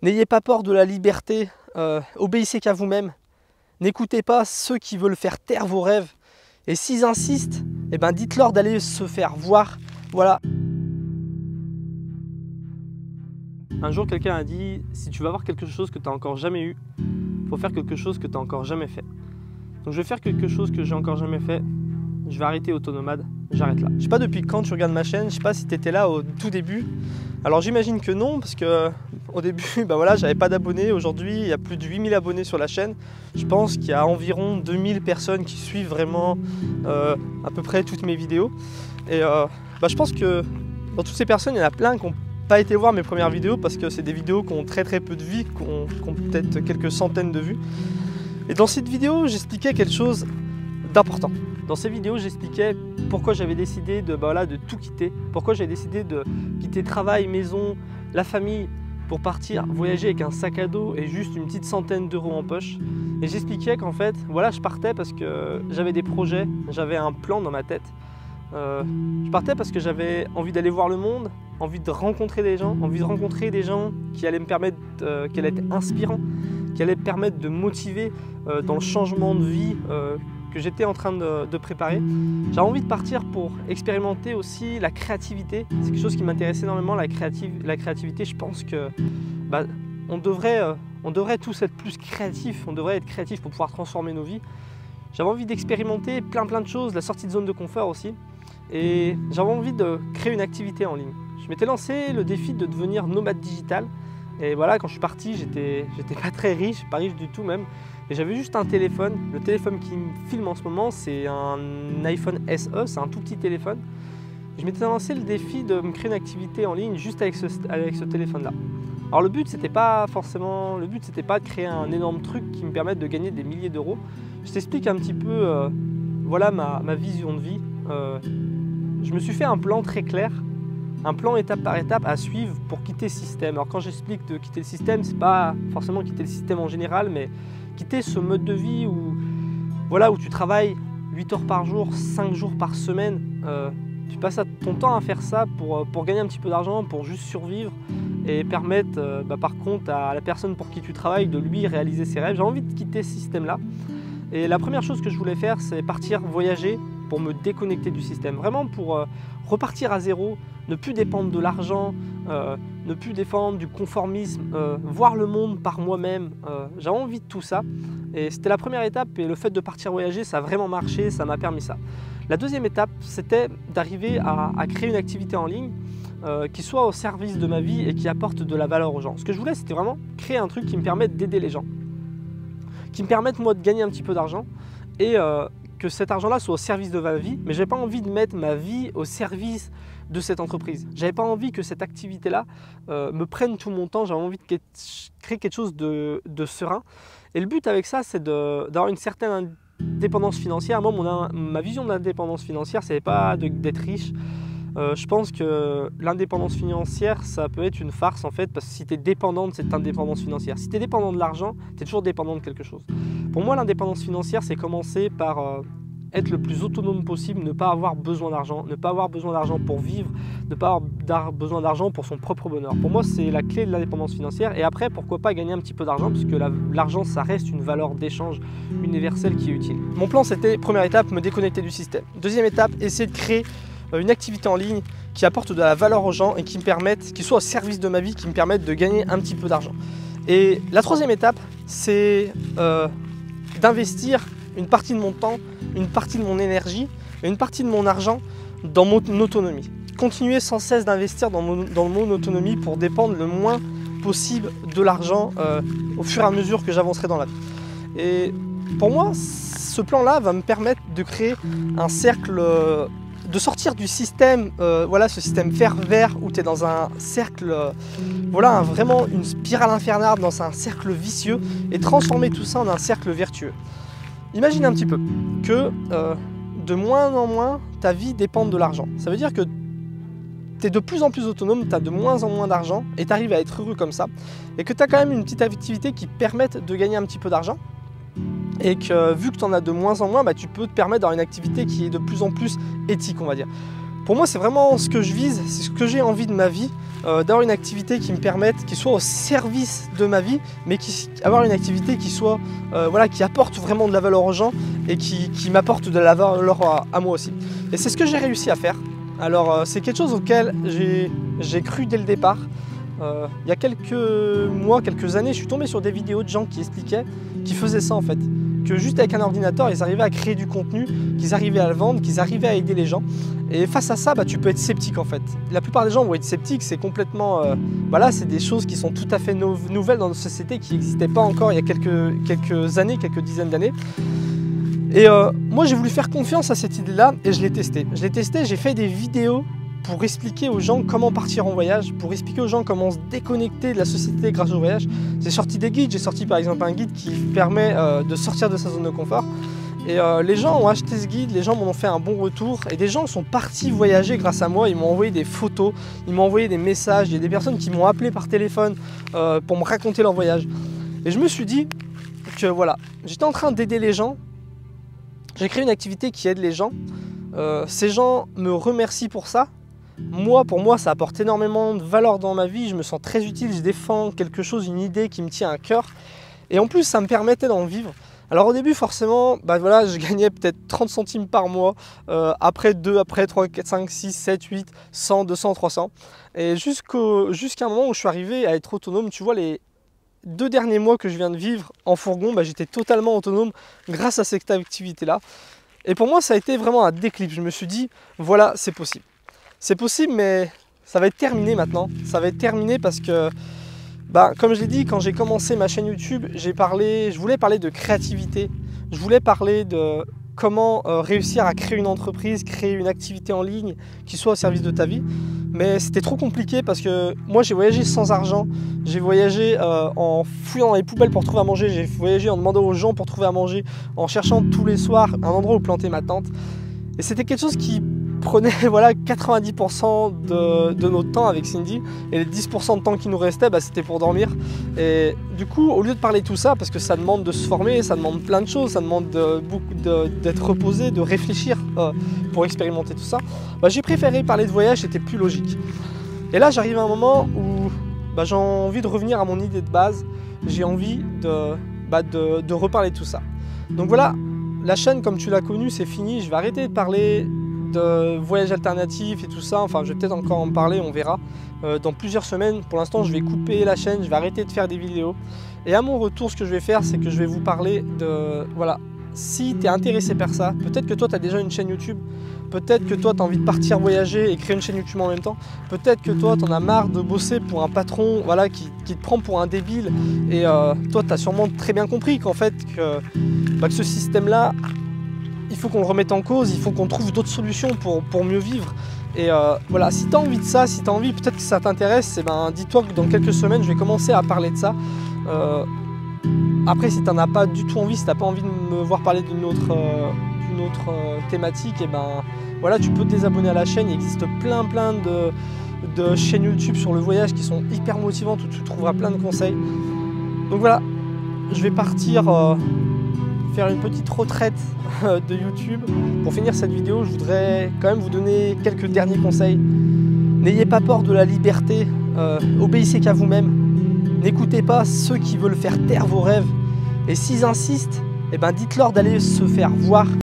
N'ayez pas peur de la liberté, obéissez qu'à vous-même. N'écoutez pas ceux qui veulent faire taire vos rêves. Et s'ils insistent, eh ben dites-leur d'aller se faire voir. Voilà. Un jour, quelqu'un a dit, si tu veux avoir quelque chose que tu n'as encore jamais eu, il faut faire quelque chose que tu n'as encore jamais fait. Donc je vais faire quelque chose que j'ai encore jamais fait. Je vais arrêter Autonomade, j'arrête là. Je sais pas depuis quand tu regardes ma chaîne, je sais pas si tu étais là au tout début. Alors j'imagine que non, parce que au début, bah voilà, j'avais pas d'abonnés. Aujourd'hui, il y a plus de 8000 abonnés sur la chaîne. Je pense qu'il y a environ 2000 personnes qui suivent vraiment à peu près toutes mes vidéos. Et bah, je pense que dans toutes ces personnes, il y en a plein qui n'ont pas été voir mes premières vidéos parce que c'est des vidéos qui ont très peu de vues, qui ont peut-être quelques centaines de vues. Et dans cette vidéo, j'expliquais quelque chose d'important. Dans ces vidéos, j'expliquais pourquoi j'avais décidé de tout quitter, pourquoi j'ai décidé de quitter travail, maison, la famille, pour partir voyager avec un sac à dos et juste une petite centaine d'euros en poche. Et j'expliquais qu'en fait, voilà, je partais parce que j'avais des projets, j'avais un plan dans ma tête. Je partais parce que j'avais envie d'aller voir le monde, envie de rencontrer des gens, qui allaient me permettre, qui allaient être inspirants, qui allaient me permettre de motiver dans le changement de vie que j'étais en train de préparer. J'avais envie de partir pour expérimenter aussi la créativité. C'est quelque chose qui m'intéresse énormément, la créativité. Je pense que on devrait tous être plus créatifs, on devrait être créatifs pour pouvoir transformer nos vies. J'avais envie d'expérimenter plein de choses, la sortie de zone de confort aussi. Et j'avais envie de créer une activité en ligne. Je m'étais lancé le défi de devenir nomade digital. Et voilà, quand je suis parti, j'étais pas très riche, pas riche du tout même. Et j'avais juste un téléphone. Le téléphone qui me filme en ce moment, c'est un iPhone SE, c'est un tout petit téléphone. Je m'étais lancé le défi de me créer une activité en ligne juste avec ce téléphone-là. Alors le but, c'était pas de créer un énorme truc qui me permette de gagner des milliers d'euros. Je t'explique un petit peu voilà ma vision de vie. Je me suis fait un plan très clair, un plan étape par étape à suivre pour quitter le système. Alors quand j'explique de quitter le système, c'est pas forcément quitter le système en général, mais quitter ce mode de vie où tu travailles 8 heures par jour, 5 jours par semaine. Tu passes ton temps à faire ça pour gagner un petit peu d'argent, pour juste survivre et permettre par contre à la personne pour qui tu travailles de lui réaliser ses rêves. J'ai envie de quitter ce système-là. Et la première chose que je voulais faire, c'est partir voyager pour me déconnecter du système. Vraiment pour repartir à zéro, ne plus dépendre de l'argent, ne plus dépendre du conformisme, voir le monde par moi-même. J'avais envie de tout ça. Et c'était la première étape et le fait de partir voyager, ça a vraiment marché, ça m'a permis ça. La deuxième étape, c'était d'arriver à créer une activité en ligne qui soit au service de ma vie et qui apporte de la valeur aux gens. Ce que je voulais, c'était vraiment créer un truc qui me permette d'aider les gens, qui me permette moi de gagner un petit peu d'argent et que cet argent-là soit au service de ma vie, mais je n'avais pas envie de mettre ma vie au service de cette entreprise. J'avais pas envie que cette activité-là me prenne tout mon temps, j'avais envie de créer quelque chose de serein. Et le but avec ça, c'est d'avoir une certaine indépendance financière. Moi, ma vision de l'indépendance financière, c'est pas d'être riche. Je pense que l'indépendance financière, ça peut être une farce en fait, parce que si tu es dépendant de cette indépendance financière, si tu es dépendant de l'argent, tu es toujours dépendant de quelque chose. Pour moi, l'indépendance financière, c'est commencer par être le plus autonome possible, ne pas avoir besoin d'argent, ne pas avoir besoin d'argent pour vivre, ne pas avoir besoin d'argent pour son propre bonheur. Pour moi, c'est la clé de l'indépendance financière. Et après, pourquoi pas gagner un petit peu d'argent, puisque l'argent, ça reste une valeur d'échange universelle qui est utile. Mon plan, c'était, première étape, me déconnecter du système. Deuxième étape, essayer de créer une activité en ligne qui apporte de la valeur aux gens et qui soit au service de ma vie, qui me permette de gagner un petit peu d'argent. Et la troisième étape, c'est d'investir une partie de mon temps, une partie de mon énergie et une partie de mon argent dans mon autonomie. Continuer sans cesse d'investir dans mon autonomie pour dépendre le moins possible de l'argent au fur et à mesure que j'avancerai dans la vie. Et pour moi, ce plan-là va me permettre de créer un cercle, de sortir du système, ce système pervers où tu es dans un cercle, vraiment une spirale infernale, dans un cercle vicieux, et transformer tout ça en un cercle vertueux. Imagine un petit peu que de moins en moins, ta vie dépend de l'argent. Ça veut dire que tu es de plus en plus autonome, tu as de moins en moins d'argent et tu arrives à être heureux comme ça. Et que tu as quand même une petite activité qui permette de gagner un petit peu d'argent. Et que vu que tu en as de moins en moins, tu peux te permettre d'avoir une activité qui est de plus en plus éthique, on va dire. Pour moi, c'est vraiment ce que je vise, c'est ce que j'ai envie de ma vie, d'avoir une activité qui me permette, qui soit au service de ma vie, mais avoir une activité qui soit, voilà, qui apporte vraiment de la valeur aux gens et qui m'apporte de la valeur à moi aussi. Et c'est ce que j'ai réussi à faire. Alors, c'est quelque chose auquel j'ai cru dès le départ. Il y a quelques mois, quelques années, je suis tombé sur des vidéos de gens qui expliquaient, qui faisaient ça en fait. Que juste avec un ordinateur, ils arrivaient à créer du contenu, qu'ils arrivaient à le vendre, qu'ils arrivaient à aider les gens. Et face à ça, tu peux être sceptique en fait. La plupart des gens vont être sceptiques, c'est complètement... voilà, c'est des choses qui sont tout à fait nouvelles dans notre société, qui n'existaient pas encore il y a quelques années, quelques dizaines d'années. Et moi, j'ai voulu faire confiance à cette idée-là et je l'ai testé. J'ai fait des vidéos pour expliquer aux gens comment partir en voyage, pour expliquer aux gens comment se déconnecter de la société grâce au voyage. J'ai sorti des guides, j'ai sorti par exemple un guide qui permet de sortir de sa zone de confort. Et les gens ont acheté ce guide, les gens m'en ont fait un bon retour et des gens sont partis voyager grâce à moi. Ils m'ont envoyé des photos, ils m'ont envoyé des messages, il y a des personnes qui m'ont appelé par téléphone pour me raconter leur voyage. Et je me suis dit que voilà, j'étais en train d'aider les gens, j'ai créé une activité qui aide les gens, ces gens me remercient pour ça. Moi, pour moi, ça apporte énormément de valeur dans ma vie, je me sens très utile, je défends quelque chose, une idée qui me tient à cœur. Et en plus, ça me permettait d'en vivre. Alors au début, forcément, voilà, je gagnais peut-être 30 centimes par mois, après 2, après 3, 4, 5, 6, 7, 8, 100, 200, 300. Et jusqu'à un moment où je suis arrivé à être autonome, tu vois, les 2 derniers mois que je viens de vivre en fourgon, j'étais totalement autonome grâce à cette activité-là. Et pour moi, ça a été vraiment un déclic. Je me suis dit, voilà, c'est possible. C'est possible, mais ça va être terminé maintenant. Ça va être terminé parce que, comme je l'ai dit, quand j'ai commencé ma chaîne YouTube, je voulais parler de créativité. Je voulais parler de comment réussir à créer une entreprise, créer une activité en ligne qui soit au service de ta vie. Mais c'était trop compliqué parce que moi, j'ai voyagé sans argent. J'ai voyagé en fouillant dans les poubelles pour trouver à manger. J'ai voyagé en demandant aux gens pour trouver à manger, en cherchant tous les soirs un endroit où planter ma tente. Et c'était quelque chose qui prenait voilà, 90% de notre temps avec Cindy et les 10% de temps qui nous restait, c'était pour dormir. Et du coup, au lieu de parler de tout ça, parce que ça demande de se former, ça demande plein de choses, ça demande d'être reposé, de réfléchir pour expérimenter tout ça, j'ai préféré parler de voyage, c'était plus logique. Et là, j'arrive à un moment où j'ai envie de revenir à mon idée de base, j'ai envie de reparler de tout ça. Donc voilà, la chaîne comme tu l'as connue, c'est fini, je vais arrêter de parler de voyage alternatif et tout ça, enfin je vais peut-être encore en parler, on verra dans plusieurs semaines. Pour l'instant, je vais couper la chaîne, je vais arrêter de faire des vidéos et à mon retour, ce que je vais faire, c'est que je vais vous parler de, voilà, si tu es intéressé par ça, peut-être que toi tu as déjà une chaîne YouTube, peut-être que toi tu as envie de partir voyager et créer une chaîne YouTube en même temps, peut-être que toi tu en as marre de bosser pour un patron, voilà, qui te prend pour un débile et toi tu as sûrement très bien compris qu'en fait que ce système là, il faut qu'on le remette en cause, il faut qu'on trouve d'autres solutions pour mieux vivre. Et voilà, si tu as envie de ça, si tu as envie, peut-être que ça t'intéresse, dis-toi que dans quelques semaines, je vais commencer à parler de ça. Après, si tu n'en as pas du tout envie, si tu n'as pas envie de me voir parler d'une autre thématique, voilà, tu peux te désabonner à la chaîne. Il existe plein de chaînes YouTube sur le voyage qui sont hyper motivantes, où tu trouveras plein de conseils. Donc voilà, je vais partir faire une petite retraite de YouTube. Pour finir cette vidéo, je voudrais quand même vous donner quelques derniers conseils. N'ayez pas peur de la liberté, obéissez qu'à vous-même. N'écoutez pas ceux qui veulent faire taire vos rêves. Et s'ils insistent, dites-leur d'aller se faire voir.